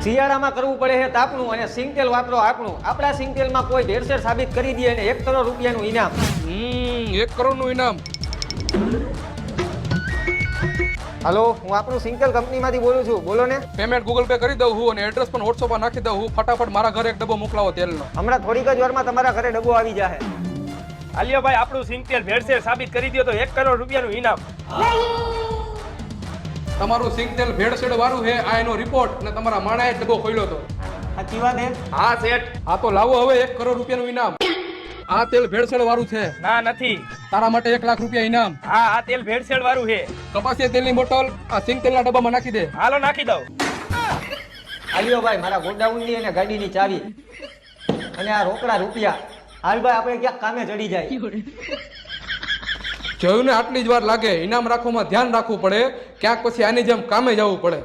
શિયાળામાં કરવું પડે છે તાપનું અને સિંગતેલ વાપરો આપણું. આપણા સિંગતેલમાં કોઈ ભેળસેળ સાબિત કરી દે અને 1 કરોડ રૂપિયાનું ઇનામ. 1 કરોડનું ઇનામ. હલો, હું આપણું સિંગતેલ કંપનીમાંથી બોલું છું. બોલો ને. પેમેન્ટ ગૂગલ પે કરી દઉં હું અને એડ્રેસ પણ WhatsApp પર નાખી દઉં હું. ફટાફટ મારા ઘરે એક ડબ્બો મોકલાવો તેલનો. હમણાં થોડીક જ વારમાં તમારા ઘરે ડબ્બો આવી જશે. આલિયો ભાઈ આપણું સિંગતેલ ભેળસેળ સાબિત કરી દો તો 1 કરોડ રૂપિયાનું ઇનામ. તમારું સિંગતેલ ભેળસેળ વાળું છે આ એનો રિપોર્ટ અને તમારા માણાએ ડબ્બો ખોલ્યો હતો. સાચી વાત હે? હા શેઠ. આ તો લાવો હવે 1 કરોડ રૂપિયાનું ઇનામ. આ તેલ ભેળસેળ વાળું છે. ના નથી. તારા માટે 1 લાખ રૂપિયા ઇનામ. હા આ તેલ ભેળસેળ વાળું છે. કપાસિયા તેલની બોટલ આ સિંગતેલના ડબ્બામાં નાખી દે. હાલો નાખી દઉં. આલિયો ભાઈ મારા ગોડાઉનની અને ગાડીની ચાવી અને આ રોકડા રૂપિયા. હાલ ભાઈ આપણે ક્યાંક કામે ચડી જાય. જોયું ને આટલી જ વાર લાગે. ઇનામ રાખવામાં ધ્યાન રાખવું પડે. ક્યાંક પછી આની જેમ કામે જવું પડે.